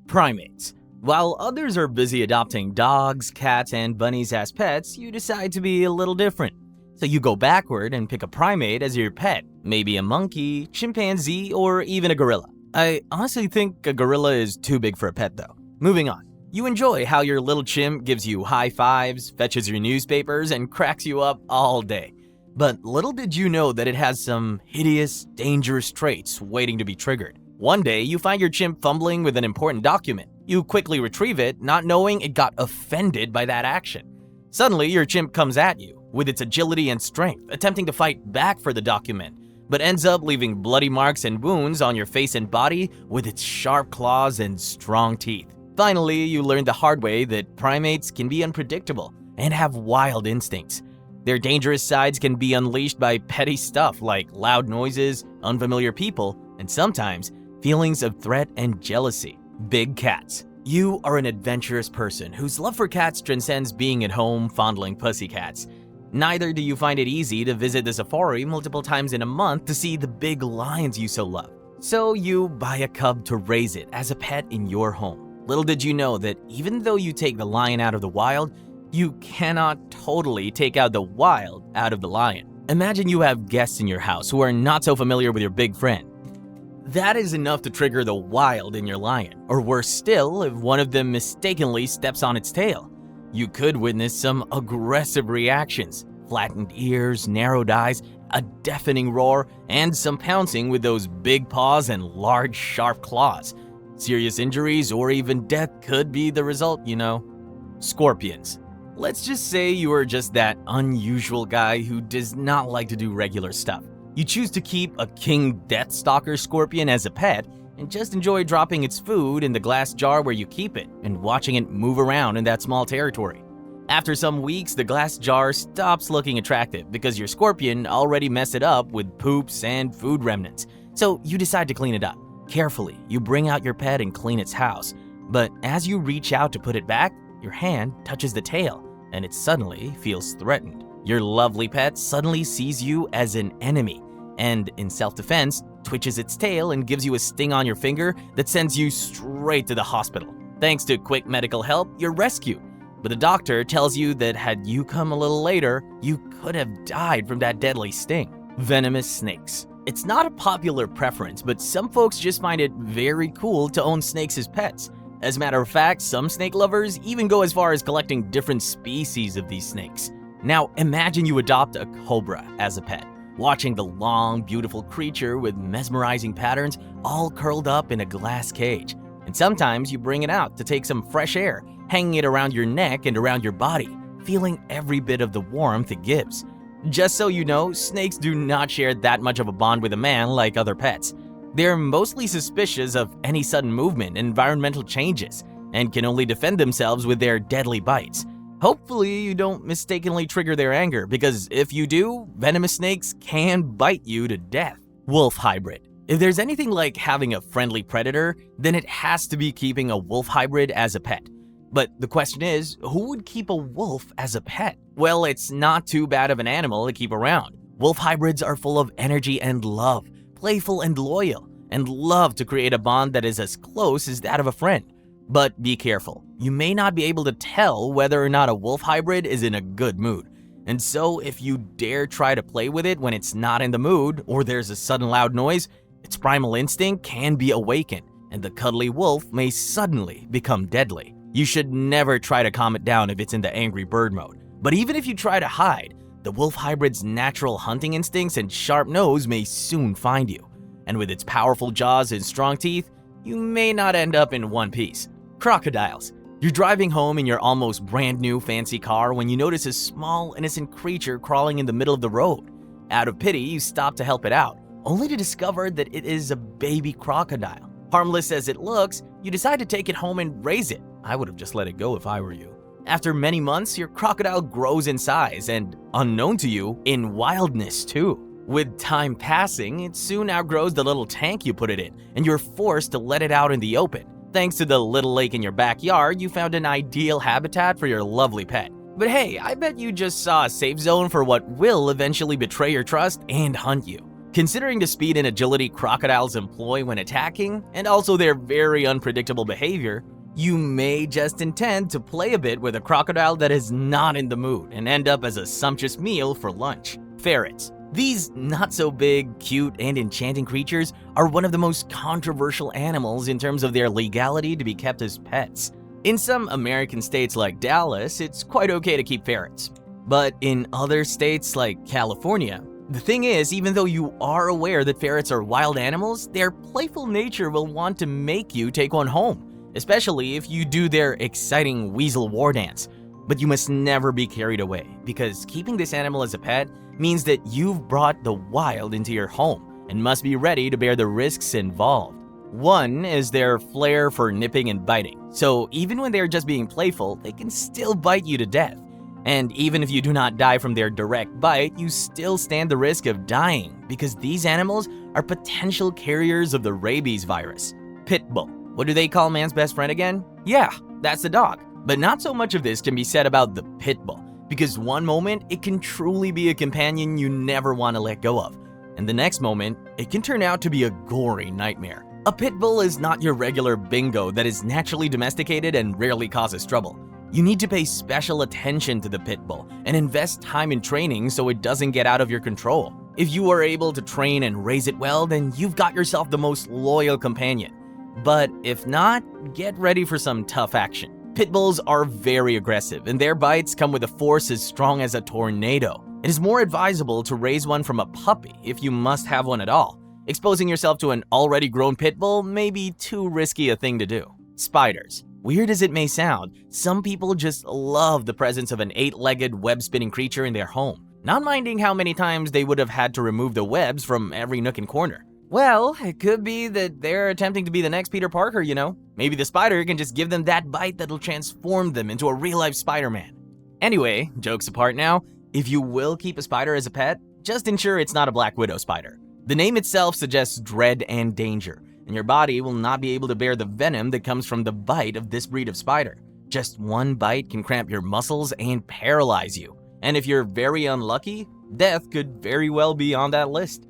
Primates. While others are busy adopting dogs, cats, and bunnies as pets, you decide to be a little different. So you go backward and pick a primate as your pet, maybe a monkey, chimpanzee, or even a gorilla. I honestly think a gorilla is too big for a pet though. Moving on. You enjoy how your little chimp gives you high fives, fetches your newspapers, and cracks you up all day. But little did you know that it has some hideous, dangerous traits waiting to be triggered. One day, you find your chimp fumbling with an important document. You quickly retrieve it, not knowing it got offended by that action. Suddenly, your chimp comes at you, with its agility and strength, attempting to fight back for the document, but ends up leaving bloody marks and wounds on your face and body with its sharp claws and strong teeth. Finally, you learn the hard way that primates can be unpredictable and have wild instincts. Their dangerous sides can be unleashed by petty stuff like loud noises, unfamiliar people, and sometimes feelings of threat and jealousy. Big cats. You are an adventurous person whose love for cats transcends being at home fondling pussycats. Neither do you find it easy to visit the safari multiple times in a month to see the big lions you so love. So you buy a cub to raise it as a pet in your home. Little did you know that even though you take the lion out of the wild, you cannot totally take out the wild out of the lion. Imagine you have guests in your house who are not so familiar with your big friend. That is enough to trigger the wild in your lion, or worse still, if one of them mistakenly steps on its tail. You could witness some aggressive reactions, flattened ears, narrowed eyes, a deafening roar, and some pouncing with those big paws and large sharp claws. Serious injuries or even death could be the result, you know. Scorpions. Let's just say you are just that unusual guy who does not like to do regular stuff. You choose to keep a king deathstalker scorpion as a pet and just enjoy dropping its food in the glass jar where you keep it and watching it move around in that small territory. After some weeks, the glass jar stops looking attractive because your scorpion already messed it up with poops and food remnants. So you decide to clean it up. Carefully, you bring out your pet and clean its house. But as you reach out to put it back, your hand touches the tail and it suddenly feels threatened. Your lovely pet suddenly sees you as an enemy and, in self-defense, twitches its tail and gives you a sting on your finger that sends you straight to the hospital. Thanks to quick medical help, you're rescued. But the doctor tells you that had you come a little later, you could have died from that deadly sting. Venomous snakes. It's not a popular preference, but some folks just find it very cool to own snakes as pets. As a matter of fact, some snake lovers even go as far as collecting different species of these snakes. Now, imagine you adopt a cobra as a pet, watching the long, beautiful creature with mesmerizing patterns all curled up in a glass cage. And sometimes you bring it out to take some fresh air, hanging it around your neck and around your body, feeling every bit of the warmth it gives. Just so you know, snakes do not share that much of a bond with a man like other pets. They're mostly suspicious of any sudden movement and environmental changes, and can only defend themselves with their deadly bites. Hopefully, you don't mistakenly trigger their anger, because if you do, venomous snakes can bite you to death. Wolf hybrid. If there's anything like having a friendly predator, then it has to be keeping a wolf hybrid as a pet. But the question is, who would keep a wolf as a pet? Well, it's not too bad of an animal to keep around. Wolf hybrids are full of energy and love, playful and loyal, and love to create a bond that is as close as that of a friend. But be careful, you may not be able to tell whether or not a wolf hybrid is in a good mood. And so if you dare try to play with it when it's not in the mood, or there's a sudden loud noise, its primal instinct can be awakened, and the cuddly wolf may suddenly become deadly. You should never try to calm it down if it's in the angry bird mode. But even if you try to hide, the wolf hybrid's natural hunting instincts and sharp nose may soon find you. And with its powerful jaws and strong teeth, you may not end up in one piece. Crocodiles. You're driving home in your almost brand new fancy car when you notice a small, innocent creature crawling in the middle of the road. Out of pity, you stop to help it out, only to discover that it is a baby crocodile. Harmless as it looks, you decide to take it home and raise it. I would have just let it go if I were you. After many months, your crocodile grows in size and, unknown to you, in wildness too. With time passing, it soon outgrows the little tank you put it in, and you're forced to let it out in the open. Thanks to the little lake in your backyard, you found an ideal habitat for your lovely pet. But hey, I bet you just saw a safe zone for what will eventually betray your trust and hunt you. Considering the speed and agility crocodiles employ when attacking, and also their very unpredictable behavior, you may just intend to play a bit with a crocodile that is not in the mood and end up as a sumptuous meal for lunch. Ferrets. These not-so-big, cute, and enchanting creatures are one of the most controversial animals in terms of their legality to be kept as pets. In some American states like Dallas, it's quite okay to keep ferrets. But in other states like California, the thing is, even though you are aware that ferrets are wild animals, their playful nature will want to make you take one home, especially if you do their exciting weasel war dance. But you must never be carried away, because keeping this animal as a pet means that you've brought the wild into your home and must be ready to bear the risks involved. One is their flair for nipping and biting, so even when they're just being playful, they can still bite you to death. And even if you do not die from their direct bite, you still stand the risk of dying because these animals are potential carriers of the rabies virus. Pit bull. What do they call man's best friend again? Yeah, that's the dog. But not so much of this can be said about the pit bull, because one moment it can truly be a companion you never want to let go of, and the next moment it can turn out to be a gory nightmare. A pit bull is not your regular bingo that is naturally domesticated and rarely causes trouble. You need to pay special attention to the pit bull and invest time in training so it doesn't get out of your control. If you are able to train and raise it well, then you've got yourself the most loyal companion. But if not, get ready for some tough action. Pit bulls are very aggressive, and their bites come with a force as strong as a tornado. It is more advisable to raise one from a puppy if you must have one at all. Exposing yourself to an already grown pit bull may be too risky a thing to do. Spiders. Weird as it may sound, some people just love the presence of an 8-legged web-spinning creature in their home, not minding how many times they would have had to remove the webs from every nook and corner. Well, it could be that they're attempting to be the next Peter Parker, you know? Maybe the spider can just give them that bite that'll transform them into a real-life Spider-Man. Anyway, jokes apart now, if you will keep a spider as a pet, just ensure it's not a black widow spider. The name itself suggests dread and danger, and your body will not be able to bear the venom that comes from the bite of this breed of spider. Just one bite can cramp your muscles and paralyze you. And if you're very unlucky, death could very well be on that list.